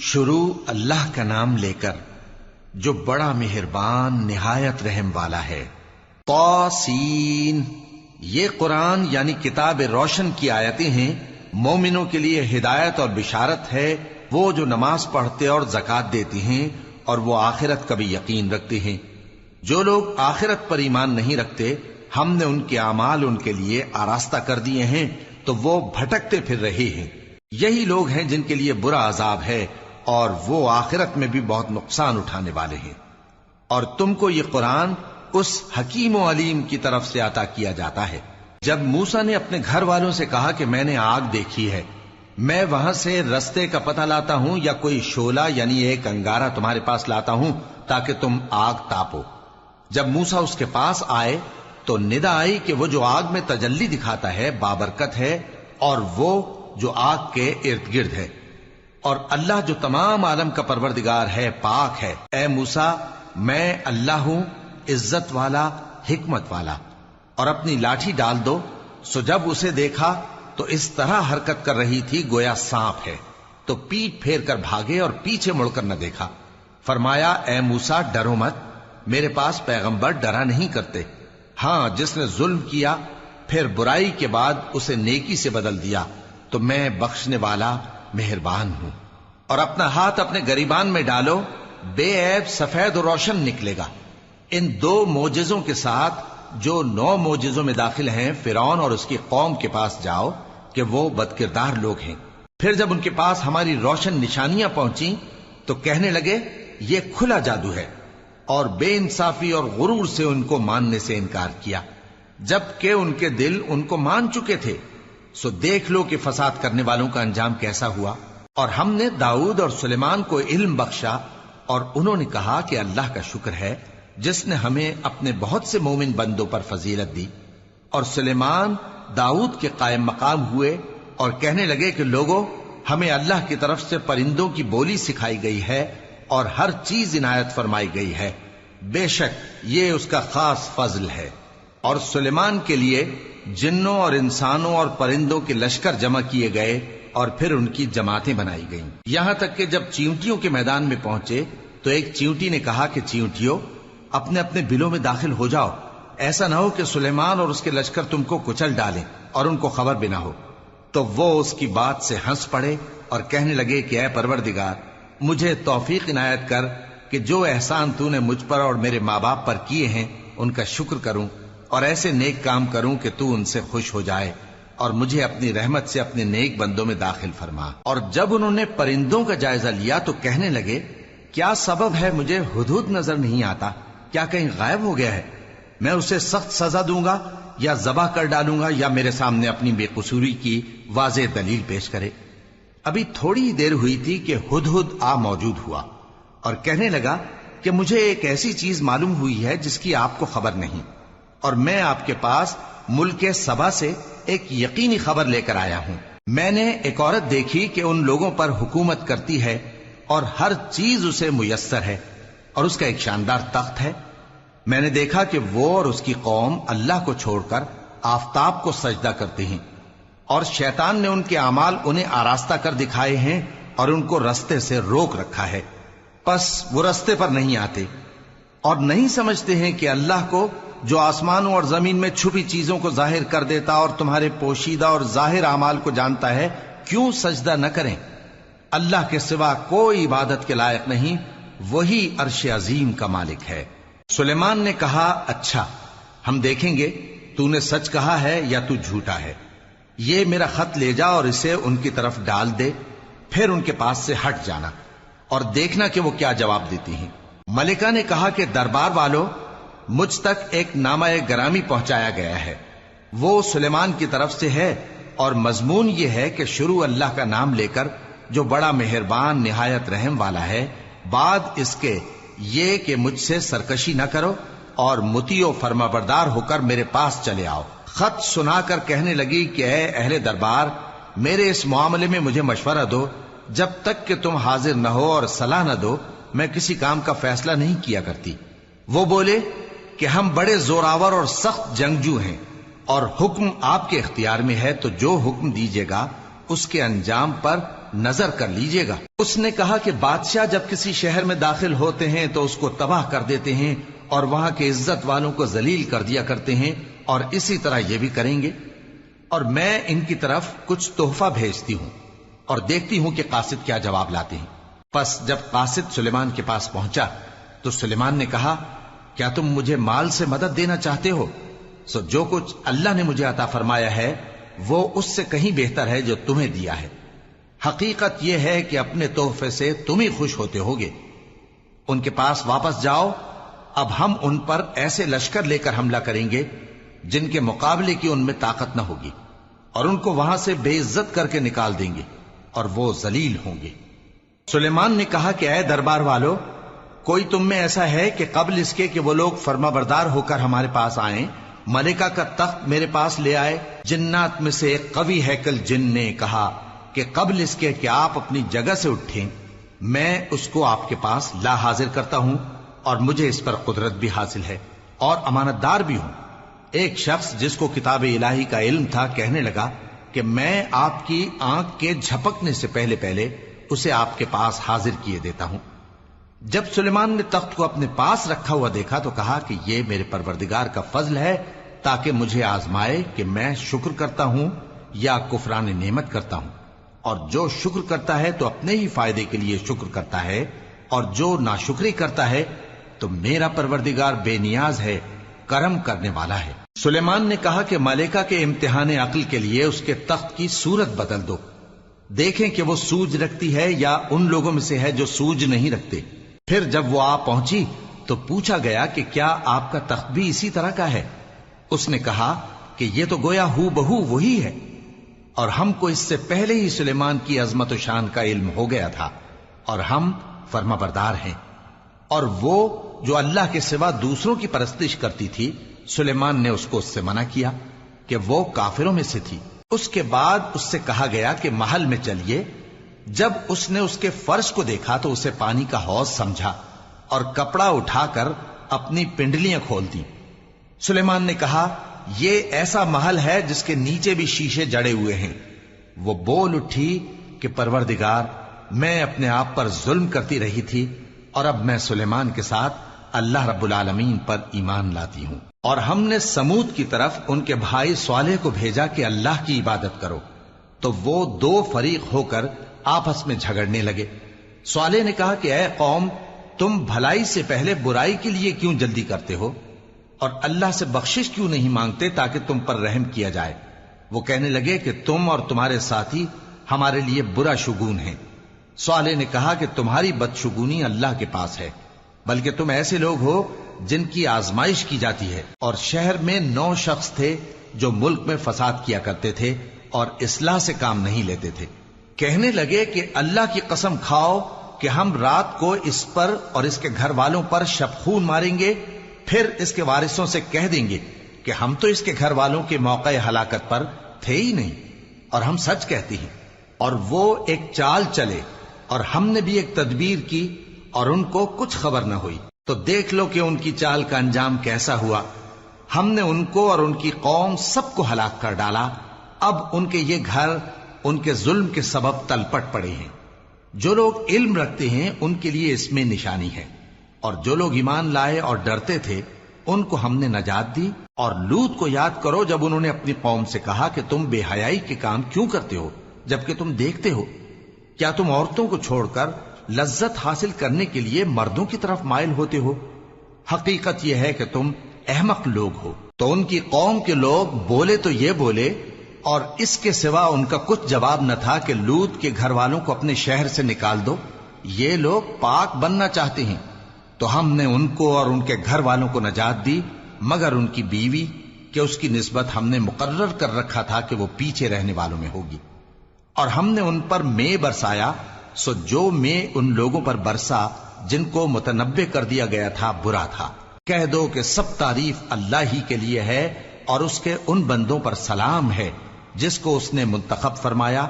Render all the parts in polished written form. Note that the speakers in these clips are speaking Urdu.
شروع اللہ کا نام لے کر جو بڑا مہربان نہایت رحم والا ہے۔ طاسین، یہ قرآن یعنی کتاب روشن کی آیتیں ہیں، مومنوں کے لیے ہدایت اور بشارت ہے، وہ جو نماز پڑھتے اور زکوٰۃ دیتے ہیں اور وہ آخرت کا بھی یقین رکھتے ہیں۔ جو لوگ آخرت پر ایمان نہیں رکھتے، ہم نے ان کے اعمال ان کے لیے آراستہ کر دیے ہیں تو وہ بھٹکتے پھر رہے ہیں۔ یہی لوگ ہیں جن کے لیے برا عذاب ہے اور وہ آخرت میں بھی بہت نقصان اٹھانے والے ہیں۔ اور تم کو یہ قرآن اس حکیم و علیم کی طرف سے عطا کیا جاتا ہے۔ جب موسیٰ نے اپنے گھر والوں سے کہا کہ میں نے آگ دیکھی ہے، میں وہاں سے رستے کا پتہ لاتا ہوں یا کوئی شعلہ یعنی ایک انگارہ تمہارے پاس لاتا ہوں تاکہ تم آگ تاپو۔ جب موسیٰ اس کے پاس آئے تو ندا آئی کہ وہ جو آگ میں تجلی دکھاتا ہے بابرکت ہے، اور وہ جو آگ کے ارد گرد ہے، اور اللہ جو تمام عالم کا پروردگار ہے پاک ہے۔ اے موسیٰ، میں اللہ ہوں، عزت والا، حکمت والا، اور اپنی لاٹھی ڈال دو۔ سو جب اسے دیکھا تو اس طرح حرکت کر رہی تھی گویا سانپ ہے، تو پیٹ پھیر کر بھاگے اور پیچھے مڑ کر نہ دیکھا۔ فرمایا، اے موسیٰ ڈرو مت، میرے پاس پیغمبر ڈرا نہیں کرتے۔ ہاں، جس نے ظلم کیا پھر برائی کے بعد اسے نیکی سے بدل دیا تو میں بخشنے والا مہربان ہوں۔ اور اپنا ہاتھ اپنے گریبان میں ڈالو، بے عیب سفید و روشن نکلے گا۔ ان 2 معجزوں کے ساتھ جو 9 معجزوں میں داخل ہیں فرعون اور اس کی قوم کے پاس جاؤ کہ وہ بدکردار لوگ ہیں۔ پھر جب ان کے پاس ہماری روشن نشانیاں پہنچیں تو کہنے لگے یہ کھلا جادو ہے، اور بے انصافی اور غرور سے ان کو ماننے سے انکار کیا، جبکہ ان کے دل ان کو مان چکے تھے۔ سو دیکھ لو کہ فساد کرنے والوں کا انجام کیسا ہوا۔ اور ہم نے داؤد اور سلیمان کو علم بخشا، اور انہوں نے کہا کہ اللہ کا شکر ہے جس نے ہمیں اپنے بہت سے مومن بندوں پر فضیلت دی۔ اور سلیمان داؤد کے قائم مقام ہوئے اور کہنے لگے کہ لوگوں، ہمیں اللہ کی طرف سے پرندوں کی بولی سکھائی گئی ہے اور ہر چیز عنایت فرمائی گئی ہے، بے شک یہ اس کا خاص فضل ہے۔ اور سلیمان کے لیے جنوں اور انسانوں اور پرندوں کے لشکر جمع کیے گئے اور پھر ان کی جماعتیں بنائی گئیں، یہاں تک کہ جب چیونٹیوں کے میدان میں پہنچے تو ایک چیونٹی نے کہا کہ چیونٹیوں، اپنے اپنے بلوں میں داخل ہو جاؤ، ایسا نہ ہو کہ سلیمان اور اس کے لشکر تم کو کچل ڈالیں اور ان کو خبر بھی نہ ہو۔ تو وہ اس کی بات سے ہنس پڑے اور کہنے لگے کہ اے پروردگار، مجھے توفیق عنایت کر کہ جو احسان تو نے مجھ پر اور میرے ماں باپ پر کیے ہیں ان کا شکر کروں اور ایسے نیک کام کروں کہ تو ان سے خوش ہو جائے، اور مجھے اپنی رحمت سے اپنے نیک بندوں میں داخل فرما۔ اور جب انہوں نے پرندوں کا جائزہ لیا تو کہنے لگے کیا سبب ہے مجھے ہدہد نظر نہیں آتا؟ کیا کہیں غائب ہو گیا ہے؟ میں اسے سخت سزا دوں گا یا ذبح کر ڈالوں گا یا میرے سامنے اپنی بے قصوری کی واضح دلیل پیش کرے۔ ابھی تھوڑی ہی دیر ہوئی تھی کہ ہدہد آ موجود ہوا اور کہنے لگا کہ مجھے ایک ایسی چیز معلوم ہوئی ہے جس کی آپ کو خبر نہیں، اور میں آپ کے پاس ملک سبا سے ایک یقینی خبر لے کر آیا ہوں۔ میں نے ایک عورت دیکھی کہ ان لوگوں پر حکومت کرتی ہے اور ہر چیز اسے میسر ہے، اور اس کا ایک شاندار تخت ہے۔ میں نے دیکھا کہ وہ اور اس کی قوم اللہ کو چھوڑ کر آفتاب کو سجدہ کرتے ہیں، اور شیطان نے ان کے اعمال انہیں آراستہ کر دکھائے ہیں اور ان کو رستے سے روک رکھا ہے، پس وہ رستے پر نہیں آتے اور نہیں سمجھتے ہیں کہ اللہ کو جو آسمانوں اور زمین میں چھپی چیزوں کو ظاہر کر دیتا اور تمہارے پوشیدہ اور ظاہر اعمال کو جانتا ہے، کیوں سجدہ نہ کریں؟ اللہ کے سوا کوئی عبادت کے لائق نہیں، وہی عرش عظیم کا مالک ہے۔ سلیمان نے کہا اچھا، ہم دیکھیں گے تو نے سچ کہا ہے یا تو جھوٹا ہے۔ یہ میرا خط لے جا اور اسے ان کی طرف ڈال دے، پھر ان کے پاس سے ہٹ جانا اور دیکھنا کہ وہ کیا جواب دیتی ہیں۔ ملکہ نے کہا کہ دربار والوں، مجھ تک ایک نامہ گرامی پہنچایا گیا ہے، وہ سلیمان کی طرف سے ہے، اور مضمون یہ ہے کہ شروع اللہ کا نام لے کر جو بڑا مہربان نہایت رحم والا ہے، بعد اس کے یہ کہ مجھ سے سرکشی نہ کرو اور مطیع و فرما بردار ہو کر میرے پاس چلے آؤ۔ خط سنا کر کہنے لگی کہ اے اہل دربار، میرے اس معاملے میں مجھے مشورہ دو، جب تک کہ تم حاضر نہ ہو اور صلاح نہ دو میں کسی کام کا فیصلہ نہیں کیا کرتی۔ وہ بولے کہ ہم بڑے زوراور اور سخت جنگجو ہیں، اور حکم آپ کے اختیار میں ہے، تو جو حکم دیجیے گا اس کے انجام پر نظر کر لیجئے گا۔ اس نے کہا کہ بادشاہ جب کسی شہر میں داخل ہوتے ہیں تو اس کو تباہ کر دیتے ہیں اور وہاں کے عزت والوں کو ذلیل کر دیا کرتے ہیں، اور اسی طرح یہ بھی کریں گے، اور میں ان کی طرف کچھ تحفہ بھیجتی ہوں اور دیکھتی ہوں کہ قاصد کیا جواب لاتے ہیں۔ پس جب قاصد سلیمان کے پاس پہنچا تو سلیمان نے کہا، کیا تم مجھے مال سے مدد دینا چاہتے ہو؟ سو جو کچھ اللہ نے مجھے عطا فرمایا ہے وہ اس سے کہیں بہتر ہے جو تمہیں دیا ہے۔ حقیقت یہ ہے کہ اپنے تحفے سے تم ہی خوش ہوتے ہوگے۔ ان کے پاس واپس جاؤ، اب ہم ان پر ایسے لشکر لے کر حملہ کریں گے جن کے مقابلے کی ان میں طاقت نہ ہوگی، اور ان کو وہاں سے بے عزت کر کے نکال دیں گے اور وہ ذلیل ہوں گے۔ سلیمان نے کہا کہ اے دربار والو، کوئی تم میں ایسا ہے کہ قبل اس کے کہ وہ لوگ فرما بردار ہو کر ہمارے پاس آئیں، ملکہ کا تخت میرے پاس لے آئے؟ جنات میں سے ایک قوی ہیکل جن نے کہا کہ قبل اس کے کہ آپ اپنی جگہ سے اٹھیں میں اس کو آپ کے پاس لا حاضر کرتا ہوں، اور مجھے اس پر قدرت بھی حاصل ہے اور امانت دار بھی ہوں۔ ایک شخص جس کو کتاب الہی کا علم تھا کہنے لگا کہ میں آپ کی آنکھ کے جھپکنے سے پہلے پہلے اسے آپ کے پاس حاضر کیے دیتا ہوں۔ جب سلیمان نے تخت کو اپنے پاس رکھا ہوا دیکھا تو کہا کہ یہ میرے پروردگار کا فضل ہے تاکہ مجھے آزمائے کہ میں شکر کرتا ہوں یا کفران نعمت کرتا ہوں، اور جو شکر کرتا ہے تو اپنے ہی فائدے کے لیے شکر کرتا ہے، اور جو ناشکری کرتا ہے تو میرا پروردگار بے نیاز ہے، کرم کرنے والا ہے۔ سلیمان نے کہا کہ ملکہ کے امتحان عقل کے لیے اس کے تخت کی صورت بدل دو، دیکھیں کہ وہ سوج رکھتی ہے یا ان لوگوں میں سے ہے جو سوج نہیں رکھتے۔ پھر جب وہ آ پہنچی تو پوچھا گیا کہ کیا آپ کا تخت بھی اسی طرح کا ہے؟ اس نے کہا کہ یہ تو گویا ہو بہو وہی ہے، اور ہم کو اس سے پہلے ہی سلیمان کی عظمت و شان کا علم ہو گیا تھا، اور ہم فرما بردار ہیں۔ اور وہ جو اللہ کے سوا دوسروں کی پرستش کرتی تھی، سلیمان نے اس کو اس سے منع کیا کہ وہ کافروں میں سے تھی۔ اس کے بعد اس سے کہا گیا کہ محل میں چلیے۔ جب اس نے اس کے فرش کو دیکھا تو اسے پانی کا حوض سمجھا اور کپڑا اٹھا کر اپنی پنڈلیاں کھول دی۔ سلیمان نے کہا، یہ ایسا محل ہے جس کے نیچے بھی شیشے جڑے ہوئے ہیں۔ وہ بول اٹھی کہ پروردگار، میں اپنے آپ پر ظلم کرتی رہی تھی، اور اب میں سلیمان کے ساتھ اللہ رب العالمین پر ایمان لاتی ہوں۔ اور ہم نے سمود کی طرف ان کے بھائی صالح کو بھیجا کہ اللہ کی عبادت کرو، تو وہ دو فریق ہو کر آپس میں جھگڑنے لگے۔ صالح نے کہا کہ اے قوم، تم بھلائی سے پہلے برائی کے لیے کیوں جلدی کرتے ہو، اور اللہ سے بخشش کیوں نہیں مانگتے تاکہ تم پر رحم کیا جائے؟ وہ کہنے لگے کہ تم اور تمہارے ساتھی ہمارے لیے برا شگون ہیں۔ صالح نے کہا کہ تمہاری بدشگونی اللہ کے پاس ہے، بلکہ تم ایسے لوگ ہو جن کی آزمائش کی جاتی ہے۔ اور شہر میں 9 شخص تھے جو ملک میں فساد کیا کرتے تھے اور اصلاح سے کام نہیں لیتے تھے۔ کہنے لگے کہ اللہ کی قسم کھاؤ کہ ہم رات کو اس پر اور اس کے گھر والوں پر شبخون ماریں گے، پھر اس کے وارثوں سے کہہ دیں گے کہ ہم تو اس کے گھر والوں کے موقع ہلاکت پر تھے ہی نہیں، اور ہم سچ کہتے ہیں۔ اور وہ ایک چال چلے، اور ہم نے بھی ایک تدبیر کی، اور ان کو کچھ خبر نہ ہوئی۔ تو دیکھ لو کہ ان کی چال کا انجام کیسا ہوا۔ ہم نے ان کو اور ان کی قوم سب کو ہلاک کر ڈالا۔ اب ان کے یہ گھر ان کے ظلم کے سبب تلپٹ پڑے ہیں۔ جو لوگ علم رکھتے ہیں ان کے لیے اس میں نشانی ہے، اور جو لوگ ایمان لائے اور ڈرتے تھے ان کو ہم نے نجات دی۔ اور لوط کو یاد کرو جب انہوں نے اپنی قوم سے کہا کہ تم بے حیائی کے کام کیوں کرتے ہو جبکہ تم دیکھتے ہو؟ کیا تم عورتوں کو چھوڑ کر لذت حاصل کرنے کے لیے مردوں کی طرف مائل ہوتے ہو؟ حقیقت یہ ہے کہ تم احمق لوگ ہو۔ تو ان کی قوم کے لوگ بولے تو یہ بولے، اور اس کے سوا ان کا کچھ جواب نہ تھا کہ لوط کے گھر والوں کو اپنے شہر سے نکال دو، یہ لوگ پاک بننا چاہتے ہیں۔ تو ہم نے ان کو اور ان کے گھر والوں کو نجات دی، مگر ان کی بیوی کہ اس کی نسبت ہم نے مقرر کر رکھا تھا کہ وہ پیچھے رہنے والوں میں ہوگی۔ اور ہم نے ان پر مے برسایا، سو جو مے ان لوگوں پر برسا جن کو متنبع کر دیا گیا تھا برا تھا۔ کہہ دو کہ سب تعریف اللہ ہی کے لیے ہے، اور اس کے ان بندوں پر سلام ہے جس کو اس نے منتخب فرمایا۔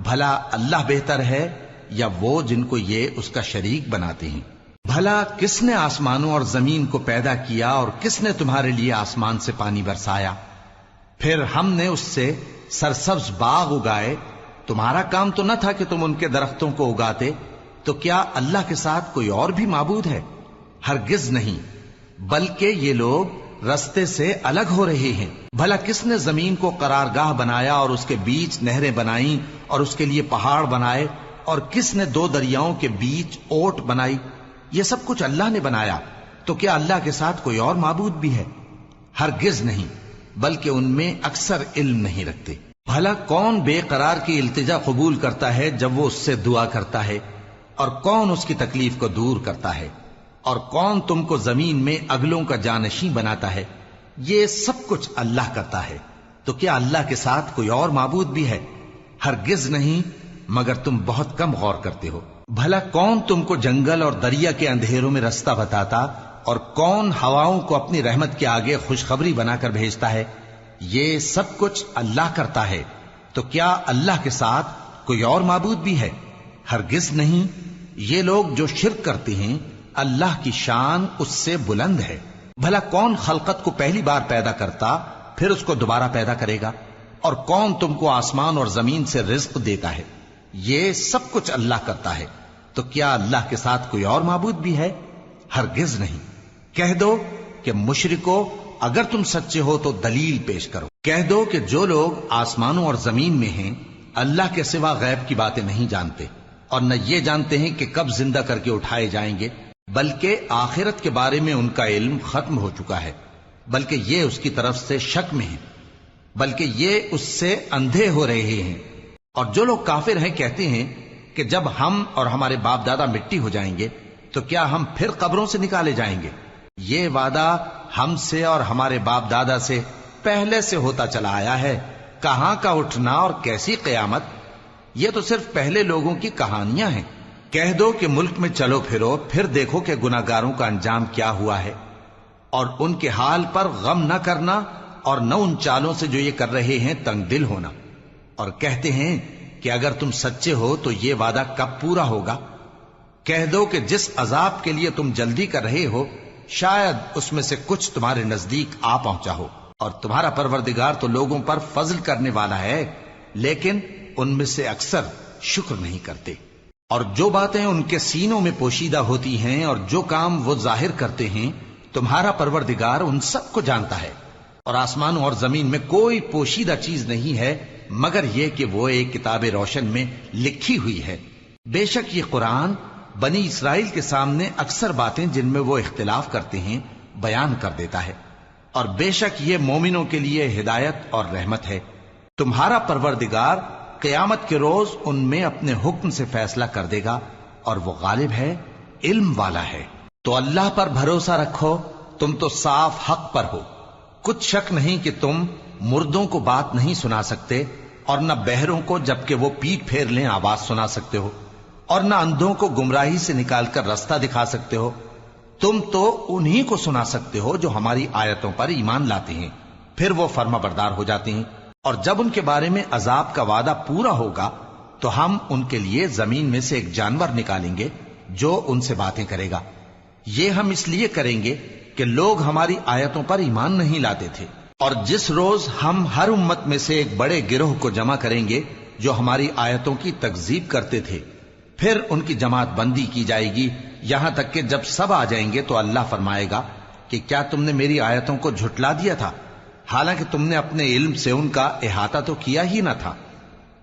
بھلا اللہ بہتر ہے یا وہ جن کو یہ اس کا شریک بناتے ہیں؟ بھلا کس نے آسمانوں اور زمین کو پیدا کیا، اور کس نے تمہارے لیے آسمان سے پانی برسایا؟ پھر ہم نے اس سے سرسبز باغ اگائے، تو تمہارا کام تو نہ تھا کہ تم ان کے درختوں کو اگاتے، تو کیا اللہ کے ساتھ کوئی اور بھی معبود ہے؟ ہرگز نہیں، بلکہ یہ لوگ رستے سے الگ ہو رہے ہیں۔ بھلا کس نے زمین کو قرارگاہ بنایا اور اس کے بیچ نہریں بنائیں اور اس کے لیے پہاڑ بنائے، اور کس نے دو دریاؤں کے بیچ اوٹ بنائی؟ یہ سب کچھ اللہ نے بنایا، تو کیا اللہ کے ساتھ کوئی اور معبود بھی ہے؟ ہرگز نہیں، بلکہ ان میں اکثر علم نہیں رکھتے۔ بھلا کون بے قرار کی التجا قبول کرتا ہے جب وہ اس سے دعا کرتا ہے، اور کون اس کی تکلیف کو دور کرتا ہے، اور کون تم کو زمین میں اگلوں کا جانشین بناتا ہے؟ یہ سب کچھ اللہ کرتا ہے، تو کیا اللہ کے ساتھ کوئی اور معبود بھی ہے؟ ہرگز نہیں، مگر تم بہت کم غور کرتے ہو۔ بھلا کون تم کو جنگل اور دریا کے اندھیروں میں رستہ بتاتا، اور کون ہواؤں کو اپنی رحمت کے آگے خوشخبری بنا کر بھیجتا ہے؟ یہ سب کچھ اللہ کرتا ہے، تو کیا اللہ کے ساتھ کوئی اور معبود بھی ہے؟ ہرگز نہیں۔ یہ لوگ جو شرک کرتے ہیں، اللہ کی شان اس سے بلند ہے۔ بھلا کون خلقت کو پہلی بار پیدا کرتا پھر اس کو دوبارہ پیدا کرے گا؟ اور کون تم کو آسمان اور زمین سے رزق دیتا ہے؟ یہ سب کچھ اللہ کرتا ہے، تو کیا اللہ کے ساتھ کوئی اور معبود بھی ہے؟ ہرگز نہیں۔ کہہ دو کہ مشرکو، اگر تم سچے ہو تو دلیل پیش کرو۔ کہہ دو کہ جو لوگ آسمانوں اور زمین میں ہیں اللہ کے سوا غیب کی باتیں نہیں جانتے، اور نہ یہ جانتے ہیں کہ کب زندہ کر کے اٹھائے جائیں گے، بلکہ آخرت کے بارے میں ان کا علم ختم ہو چکا ہے، بلکہ یہ اس کی طرف سے شک میں ہیں، بلکہ یہ اس سے اندھے ہو رہے ہیں۔ اور جو لوگ کافر ہیں کہتے ہیں کہ جب ہم اور ہمارے باپ دادا مٹی ہو جائیں گے تو کیا ہم پھر قبروں سے نکالے جائیں گے؟ یہ وعدہ ہم سے اور ہمارے باپ دادا سے پہلے سے ہوتا چلا آیا ہے، کہاں کا اٹھنا اور کیسی قیامت؟ یہ تو صرف پہلے لوگوں کی کہانیاں ہیں۔ کہہ دو کہ ملک میں چلو پھرو، پھر دیکھو کہ گناہگاروں کا انجام کیا ہوا ہے، اور ان کے حال پر غم نہ کرنا، اور نہ ان چالوں سے جو یہ کر رہے ہیں تنگ دل ہونا۔ اور کہتے ہیں کہ اگر تم سچے ہو تو یہ وعدہ کب پورا ہوگا؟ کہہ دو کہ جس عذاب کے لیے تم جلدی کر رہے ہو شاید اس میں سے کچھ تمہارے نزدیک آ پہنچا ہو، اور تمہارا پروردگار تو لوگوں پر فضل کرنے والا ہے، لیکن ان میں سے اکثر شکر نہیں کرتے۔ اور جو باتیں ان کے سینوں میں پوشیدہ ہوتی ہیں اور جو کام وہ ظاہر کرتے ہیں، تمہارا پروردگار ان سب کو جانتا ہے۔ اور آسمانوں اور زمین میں کوئی پوشیدہ چیز نہیں ہے مگر یہ کہ وہ ایک کتاب روشن میں لکھی ہوئی ہے۔ بے شک یہ قرآن بنی اسرائیل کے سامنے اکثر باتیں جن میں وہ اختلاف کرتے ہیں بیان کر دیتا ہے، اور بے شک یہ مومنوں کے لیے ہدایت اور رحمت ہے۔ تمہارا پروردگار قیامت کے روز ان میں اپنے حکم سے فیصلہ کر دے گا، اور وہ غالب ہے، علم والا ہے۔ تو اللہ پر بھروسہ رکھو، تم تو صاف حق پر ہو۔ کچھ شک نہیں کہ تم مردوں کو بات نہیں سنا سکتے، اور نہ بہروں کو جبکہ وہ پیٹ پھیر لیں آواز سنا سکتے ہو، اور نہ اندھوں کو گمراہی سے نکال کر رستہ دکھا سکتے ہو۔ تم تو انہی کو سنا سکتے ہو جو ہماری آیتوں پر ایمان لاتے ہیں، پھر وہ فرما بردار ہو جاتے ہیں۔ اور جب ان کے بارے میں عذاب کا وعدہ پورا ہوگا تو ہم ان کے لیے زمین میں سے ایک جانور نکالیں گے جو ان سے باتیں کرے گا۔ یہ ہم اس لیے کریں گے کہ لوگ ہماری آیتوں پر ایمان نہیں لاتے تھے۔ اور جس روز ہم ہر امت میں سے ایک بڑے گروہ کو جمع کریں گے جو ہماری آیتوں کی تکذیب کرتے تھے، پھر ان کی جماعت بندی کی جائے گی، یہاں تک کہ جب سب آ جائیں گے تو اللہ فرمائے گا کہ کیا تم نے میری آیتوں کو جھٹلا دیا تھا، حالانکہ تم نے اپنے علم سے ان کا احاطہ تو کیا ہی نہ تھا؟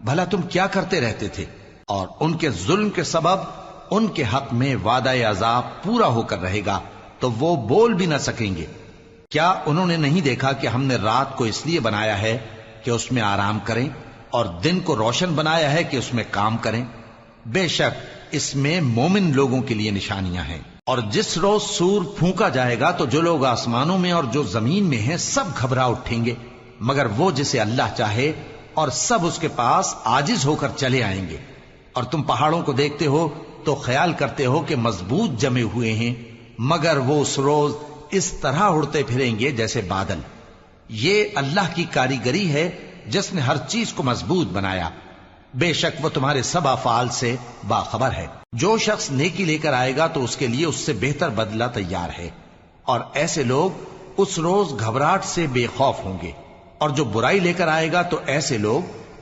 بھلا تم کیا کرتے رہتے تھے؟ اور ان کے ظلم کے سبب ان کے حق میں وعدہ عذاب پورا ہو کر رہے گا تو وہ بول بھی نہ سکیں گے۔ کیا انہوں نے نہیں دیکھا کہ ہم نے رات کو اس لیے بنایا ہے کہ اس میں آرام کریں، اور دن کو روشن بنایا ہے کہ اس میں کام کریں؟ بے شک اس میں مومن لوگوں کے لیے نشانیاں ہیں۔ اور جس روز سور پھونکا جائے گا تو جو لوگ آسمانوں میں اور جو زمین میں ہیں سب گھبرا اٹھیں گے مگر وہ جسے اللہ چاہے، اور سب اس کے پاس عاجز ہو کر چلے آئیں گے۔ اور تم پہاڑوں کو دیکھتے ہو تو خیال کرتے ہو کہ مضبوط جمے ہوئے ہیں، مگر وہ اس روز اس طرح اڑتے پھریں گے جیسے بادل۔ یہ اللہ کی کاریگری ہے جس نے ہر چیز کو مضبوط بنایا، بے شک وہ تمہارے سب افعال سے باخبر ہے۔ جو شخص نیکی لے کر آئے گا تو اس کے لیے اس سے بہتر بدلہ تیار ہے، اور ایسے لوگ اس روز گھبراہٹ سے بے خوف ہوں گے، اور جو برائی لے کر آئے گا تو ایسے لوگ